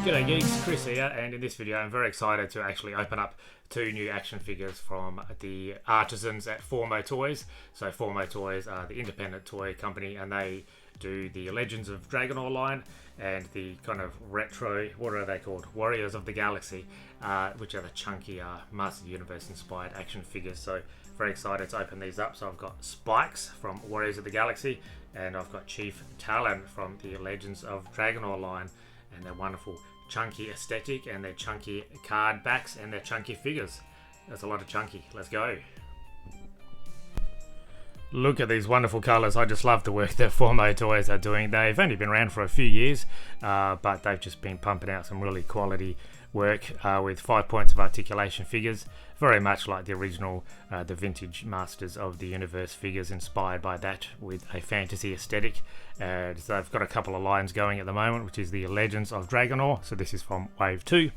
G'day geeks, Chris here, and in this video I'm very excited to actually open up two new action figures from the artisans at Formo Toys. So Formo Toys are the independent toy company, and they do the Legends of Dragonore line and the kind of retro, what are they called? Warriors of the Galaxy, which are the chunky Master of the Universe inspired action figures. So very excited to open these up. So I've got Spikes from Warriors of the Galaxy, and I've got Chief Talon from the Legends of Dragonore line, and their wonderful chunky aesthetic and their chunky card backs and their chunky figures. That's a lot of chunky. Let's go. Look at these wonderful colours. I just love the work that Formo Toys are doing. They've only been around for a few years, but they've just been pumping out some really quality work with 5 points of articulation figures, very much like the original, the vintage Masters of the Universe figures, inspired by that with a fantasy aesthetic. So they've got a couple of lines going at the moment, which is the Legends of Dragonore, so this is from Wave 2,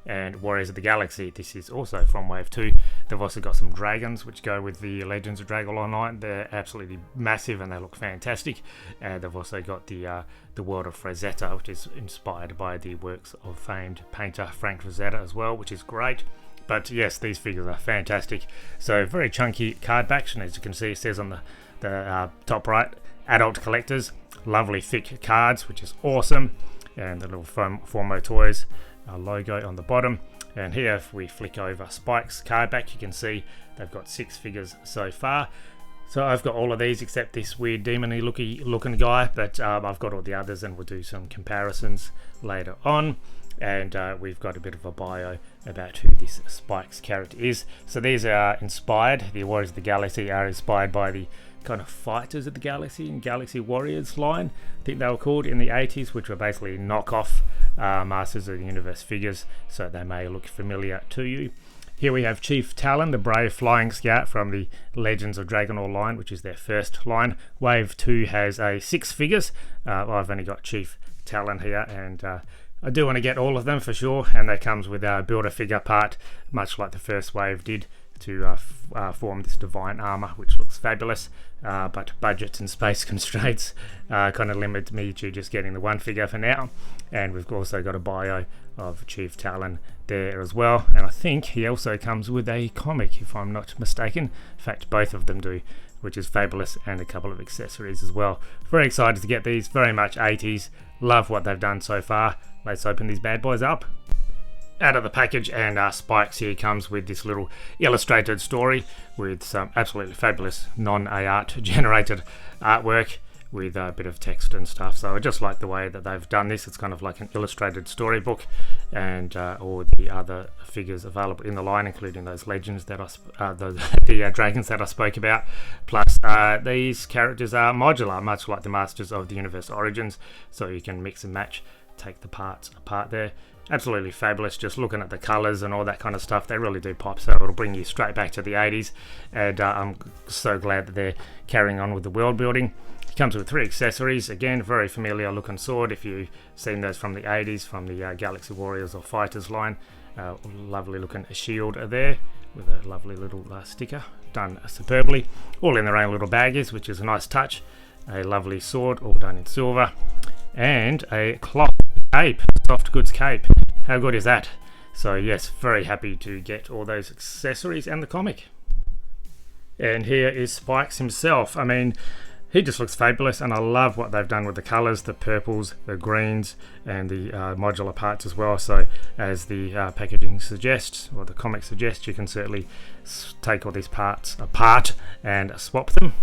and Warriors of the Galaxy, this is also from Wave 2. They've also got some dragons which go with the Legends of Dragonore line. They're absolutely massive and they look fantastic. And they've also got the world of Frazetta, which is inspired by the works of famed painter Frank Frazetta as well, which is great. But yes, these figures are fantastic. So very chunky card backs, and as you can see, it says on the top right, adult collectors, lovely thick cards, which is awesome. And the little Formo Toys logo on the bottom. And here, if we flick over Spike's card back, you can see they've got 6 figures so far. So I've got all of these except this weird demon-y looking guy, but I've got all the others, and we'll do some comparisons later on. And we've got a bit of a bio about who this Spike's character is. So these are inspired, the Warriors of the Galaxy are inspired by the kind of Fighters of the Galaxy and Galaxy Warriors line, I think they were called, in the 80s, which were basically knockoff Masters of the Universe figures, so they may look familiar to you. Here we have Chief Talon, the brave flying scout from the Legends of Dragonore line, which is their first line. Wave 2 has 6 figures. I've only got Chief Talon here, and I do want to get all of them for sure, and that comes with a build-a-figure part, much like the first wave did, to form this divine armor, which looks fabulous, but budgets and space constraints kind of limit me to just getting the one figure for now. And we've also got a bio of Chief Talon there as well, and I think he also comes with a comic, if I'm not mistaken. In fact, both of them do, which is fabulous, and a couple of accessories as well. Very excited to get these, very much 80s. Love what they've done so far. Let's open these bad boys up. Out of the package, and Spikes here comes with this little illustrated story with some absolutely fabulous non-ART generated artwork with a bit of text and stuff. So I just like the way that they've done this. It's kind of like an illustrated storybook, and all the other figures available in the line, including those legends that the dragons that I spoke about. Plus these characters are modular, much like the Masters of the Universe Origins, so you can mix and match, take the parts apart there. Absolutely fabulous. Just looking at the colours and all that kind of stuff, they really do pop, so it'll bring you straight back to the 80s, and I'm so glad that they're carrying on with the world building. It comes with 3 accessories. Again, very familiar looking sword if you've seen those from the 80s, from the Galaxy Warriors or Fighters line. Lovely looking shield there with a lovely little sticker done superbly, all in their own little baggies, which is a nice touch. A lovely sword, all done in silver, and a cloth cape, soft goods cape. How good is that? So yes, very happy to get all those accessories and the comic. And here is Spikes himself. I mean, he just looks fabulous, and I love what they've done with the colours, the purples, the greens, and the modular parts as well. So as the packaging suggests, or the comic suggests, you can certainly take all these parts apart and swap them,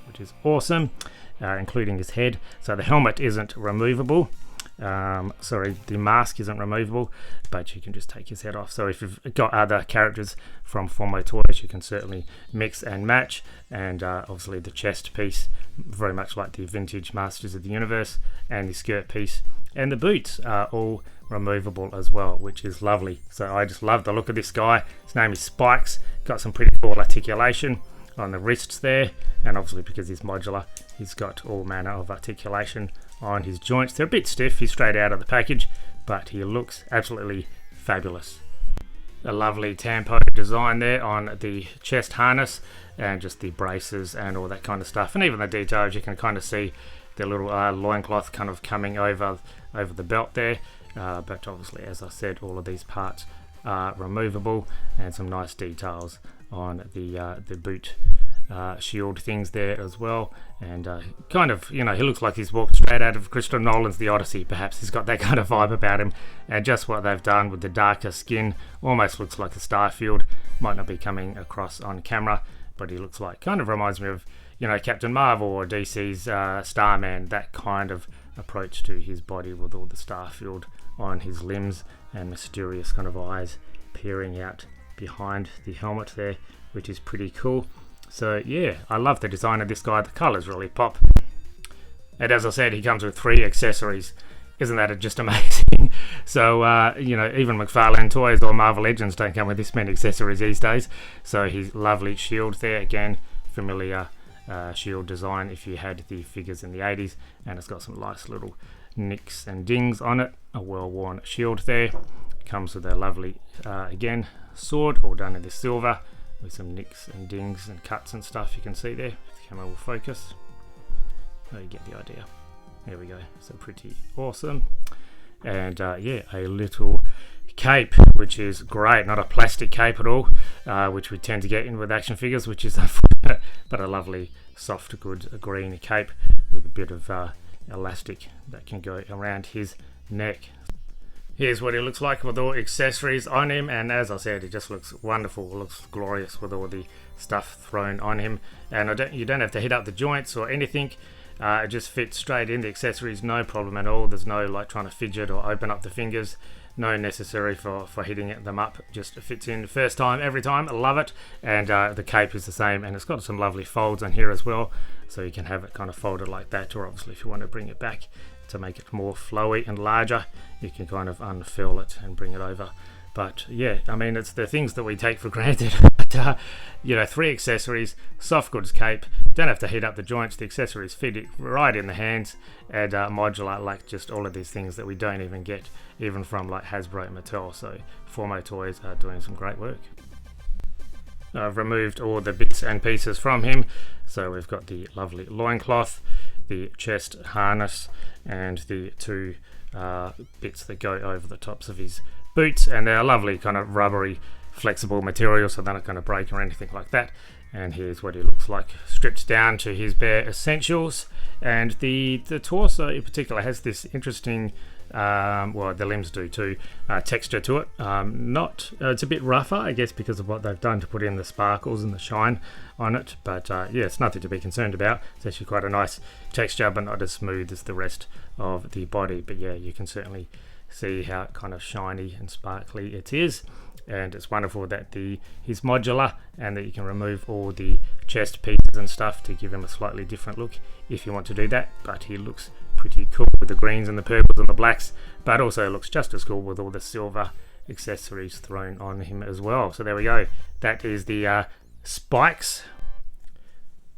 which is awesome, including his head. So the helmet isn't removable. The mask isn't removable, but you can just take his head off. So if you've got other characters from Formo Toys, you can certainly mix and match. And obviously the chest piece, very much like the vintage Masters of the Universe, and the skirt piece and the boots are all removable as well, which is lovely. So I just love the look of this guy. His name is Spikes. Got some pretty cool articulation on the wrists there, and obviously because he's modular, he's got all manner of articulation on his joints. They're a bit stiff, he's straight out of the package, but he looks absolutely fabulous. A lovely tampo design there on the chest harness, and just the braces and all that kind of stuff, and even the details. You can kind of see the little loincloth kind of coming over the belt there, but obviously, as I said, all of these parts are removable, and some nice details on the boot shield things there as well. And kind of, you know, he looks like he's walked straight out of Christopher Nolan's The Odyssey. Perhaps he's got that kind of vibe about him, and just what they've done with the darker skin almost looks like a Starfield. Might not be coming across on camera, but he looks like, kind of reminds me of, you know, Captain Marvel or DC's Starman, that kind of approach to his body with all the Starfield on his limbs and mysterious kind of eyes peering out behind the helmet there, which is pretty cool. So yeah, I love the design of this guy. The colours really pop. And as I said, he comes with 3 accessories. Isn't that just amazing? So, you know, even McFarlane Toys or Marvel Legends don't come with this many accessories these days. So his lovely shield there, again, familiar shield design if you had the figures in the 80s. And it's got some nice little nicks and dings on it. A well-worn shield there. Comes with a lovely, again, sword, all done in the silver, with some nicks and dings and cuts and stuff you can see there. If the camera will focus. Oh, you get the idea. There we go. So pretty awesome. And yeah, a little cape, which is great. Not a plastic cape at all, which we tend to get in with action figures, which is unfortunate, but a lovely soft, good green cape with a bit of elastic that can go around his neck. Here's what he looks like with all accessories on him, and as I said, he just looks wonderful. It looks glorious with all the stuff thrown on him, and you don't have to hit up the joints or anything. It just fits straight in the accessories, no problem at all. There's no like trying to fidget or open up the fingers. No necessary for hitting them up. Just fits in first time, every time. I love it. And the cape is the same, and it's got some lovely folds on here as well. So you can have it kind of folded like that, or obviously if you want to bring it back to make it more flowy and larger, you can kind of unfurl it and bring it over. But yeah, I mean, it's the things that we take for granted. But, you know, 3 accessories, soft goods cape, don't have to heat up the joints, the accessories fit it right in the hands, and modular, like just all of these things that we don't even get, even from like Hasbro and Mattel. So Formo Toys are doing some great work. I've removed all the bits and pieces from him. So we've got the lovely loincloth, the chest harness, and the 2 bits that go over the tops of his boots, and they're lovely kind of rubbery flexible material, so they're not going to break or anything like that. And here's what he looks like stripped down to his bare essentials. And the torso in particular has this interesting well, the limbs do too, texture to it. It's a bit rougher, I guess, because of what they've done to put in the sparkles and the shine on it, but yeah, it's nothing to be concerned about. It's actually quite a nice texture, but not as smooth as the rest of the body. But yeah, you can certainly see how kind of shiny and sparkly it is. And it's wonderful that he's modular, and that you can remove all the chest pieces and stuff to give him a slightly different look if you want to do that. But he looks pretty cool with the greens and the purples and the blacks, but also looks just as cool with all the silver accessories thrown on him as well. So there we go. That is the spikes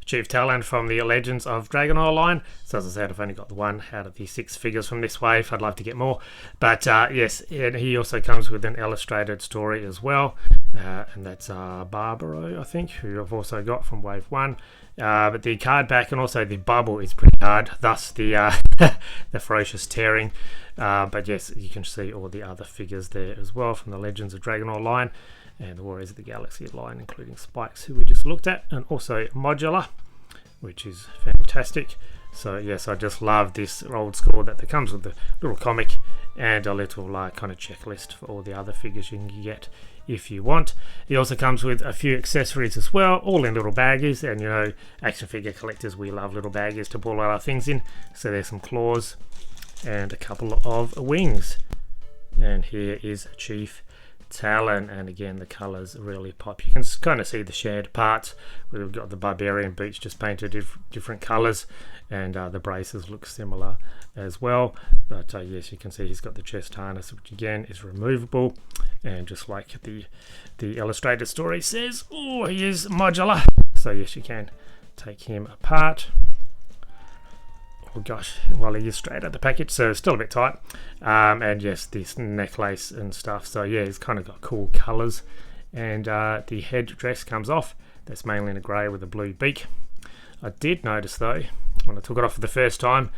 Chief Talon from the Legends of Dragonore line. So as I said, I've only got the 1 out of the 6 figures from this wave. I'd love to get more, but yes, and he also comes with an illustrated story as well, and that's Barbaro, I think, who I've also got from wave 1. But the card back and also the bubble is pretty hard, thus the the ferocious tearing. But yes, you can see all the other figures there as well from the Legends of Dragonore line and the Warriors of the Galaxy line, including Spikes, who we just looked at, and also modular, which is fantastic. So yes, I just love this old school that comes with the little comic and a little kind of checklist for all the other figures you can get if you want. He also comes with a few accessories as well, all in little baggies, and you know, action figure collectors, we love little baggies to pull all our things in. So there's some claws and a couple of wings, and here is Chief Talon, and again the colours really pop. You can kind of see the shared parts. We've got the barbarian boots just painted different colours, and the braces look similar as well. But yes, you can see he's got the chest harness, which again is removable, and just like the illustrated story says, oh, he is modular. So yes, you can take him apart. Oh gosh, well, he is straight out of the package, so it's still a bit tight. And yes, this necklace and stuff. So yeah, it's kind of got cool colours. And the head dress comes off. That's mainly in a grey with a blue beak. I did notice though, when I took it off for the first time,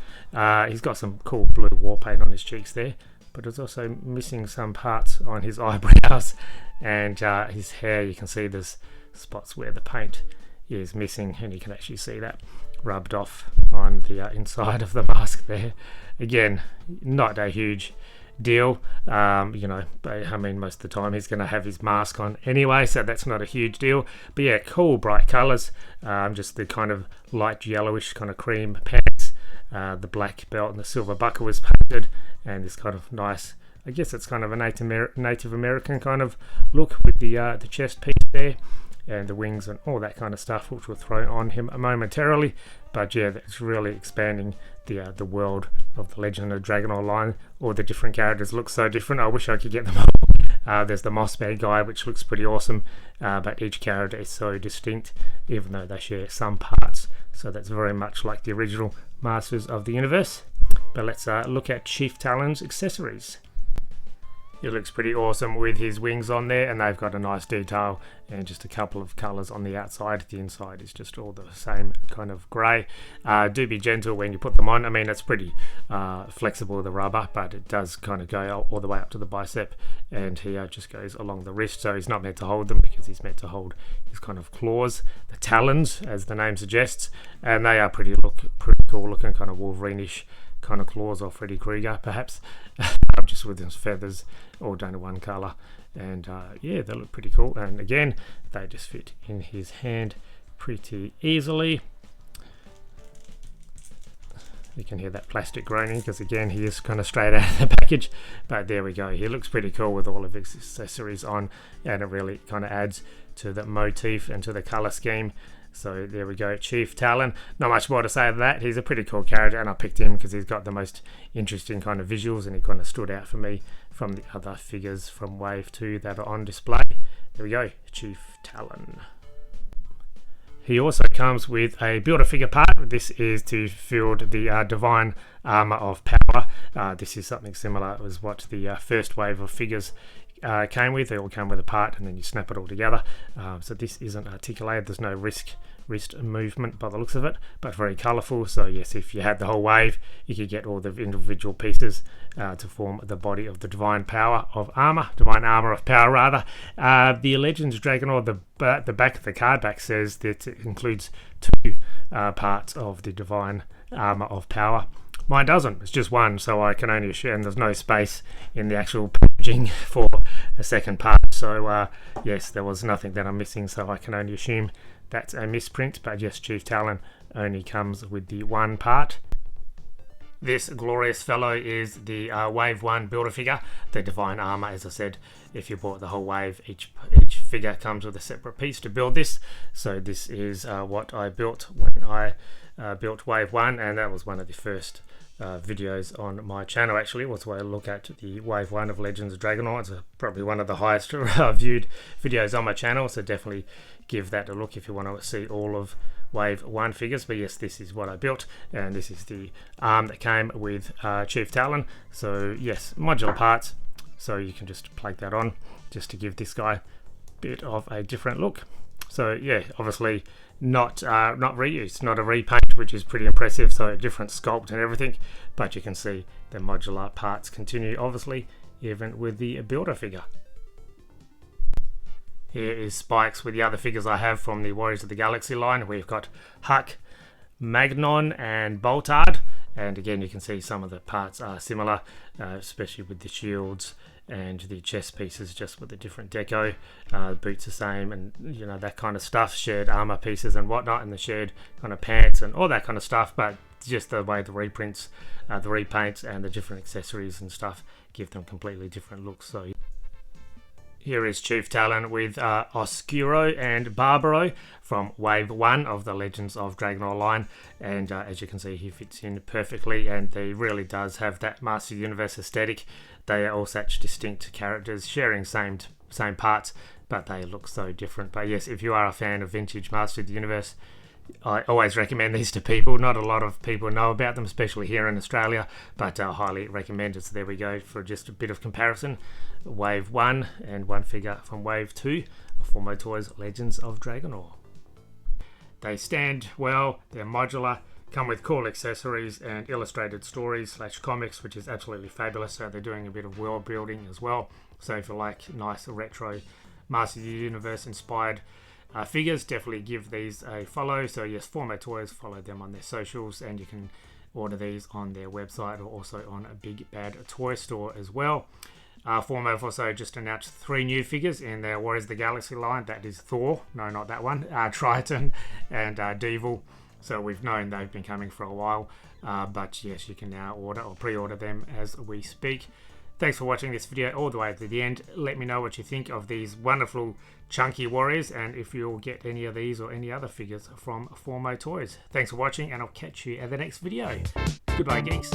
he's got some cool blue war paint on his cheeks there. but it's also missing some parts on his eyebrows and his hair. You can see there's spots where the paint is missing, and you can actually see that rubbed off on the inside of the mask there. Again, not a huge deal, you know, but I mean, most of the time he's going to have his mask on anyway, so that's not a huge deal. But yeah, cool bright colors, just the kind of light yellowish kind of cream pants, the black belt and the silver buckle was painted, and this kind of nice, I guess it's kind of a Native American kind of look with the chest piece there and the wings and all that kind of stuff, which we'll throw on him momentarily. But yeah, that's really expanding the world of the Legend of Dragonore line. All the different characters look so different. I wish I could get them all. There's the Mossbag guy, which looks pretty awesome, but each character is so distinct, even though they share some parts. So that's very much like the original Masters of the Universe. But let's look at Chief Talon's accessories. It looks pretty awesome with his wings on there, and they've got a nice detail and just a couple of colours on the outside. The inside is just all the same kind of grey. Do be gentle when you put them on. I mean, it's pretty flexible, the rubber, but it does kind of go all the way up to the bicep, and he just goes along the wrist, so he's not meant to hold them because he's meant to hold his kind of claws, the talons, as the name suggests, and they are pretty cool looking, kind of Wolverine-ish kind of claws, or Freddy Krueger perhaps, just with his feathers all done in one colour. And yeah, they look pretty cool, and again they just fit in his hand pretty easily. You can hear that plastic groaning because again he is kind of straight out of the package, but there we go. He looks pretty cool with all of his accessories on, and it really kind of adds to the motif and to the colour scheme. So there we go, Chief Talon. Not much more to say than that. He's a pretty cool character, and I picked him because he's got the most interesting kind of visuals, and he kind of stood out for me from the other figures from Wave 2 that are on display. There we go, Chief Talon. He also comes with a Build-A-Figure part. This is to field the Divine Armour of Power. This is something similar as what the first wave of figures came with. They all come with a part, and then you snap it all together. So this isn't articulated. There's no wrist movement by the looks of it, but very colourful. So yes, if you had the whole wave, you could get all the individual pieces to form the body of the Divine Armour of Power rather. The Legends of Dragonore, the back of the card back says that it includes 2 parts of the Divine Armour of Power. Mine doesn't, it's just one, so I can only assume there's no space in the actual packaging for a second part. So yes, there was nothing that I'm missing, so I can only assume that's a misprint. But yes, Chief Talon only comes with the 1 part. This glorious fellow is the Wave 1 Build-A-Figure, the Divine Armour. As I said, if you bought the whole wave, each figure comes with a separate piece to build this. So this is what I built when I built Wave 1, and that was one of the first videos on my channel. Actually, was where I look at the Wave 1 of Legends of Dragonore. It's probably one of the highest viewed videos on my channel, so definitely give that a look if you want to see all of Wave 1 figures. But yes, this is what I built, and this is the arm that came with Chief Talon. So yes, modular parts, so you can just plug that on just to give this guy a bit of a different look. So yeah, obviously not reused, not a repaint, which is pretty impressive. So a different sculpt and everything, but you can see the modular parts continue, obviously, even with the Build-A-Figure. Here is Spikes with the other figures I have from the Warriors of the Galaxy line. We've got Huck, Magnon, and Boltard. And again, you can see some of the parts are similar, especially with the shields and the chest pieces, just with a different deco. Boots the same, and you know, that kind of stuff. Shared armor pieces and whatnot, and the shared kind of pants and all that kind of stuff. But just the way the reprints, the repaints, and the different accessories and stuff give them completely different looks. So here is Chief Talon with Oscuro and Barbaro from Wave 1 of the Legends of Dragonore line, and as you can see, he fits in perfectly, and he really does have that Master Universe aesthetic. They are all such distinct characters, sharing same parts, but they look so different. But yes, if you are a fan of vintage Master of the Universe, I always recommend these to people. Not a lot of people know about them, especially here in Australia, but I highly recommend it. So there we go, for just a bit of comparison. Wave 1 and 1 figure from Wave 2 of Formo Toys Legends of Dragonore. They stand well, they're modular, Come with cool accessories and illustrated stories / comics, which is absolutely fabulous. So they're doing a bit of world building as well. So if you like nice retro Masters of the Universe inspired figures, definitely give these a follow. So yes, Formo Toys, follow them on their socials, and you can order these on their website or also on a Big Bad Toy Store as well. Formo have also just announced 3 new figures in their Warriors of the Galaxy line. That is Thor, no, not that one, Triton, and Devil. So we've known they've been coming for a while, but yes, you can now order or pre-order them as we speak. Thanks for watching this video all the way to the end. Let me know what you think of these wonderful chunky warriors, and if you'll get any of these or any other figures from Formo Toys. Thanks for watching, and I'll catch you at the next video. Goodbye, geeks.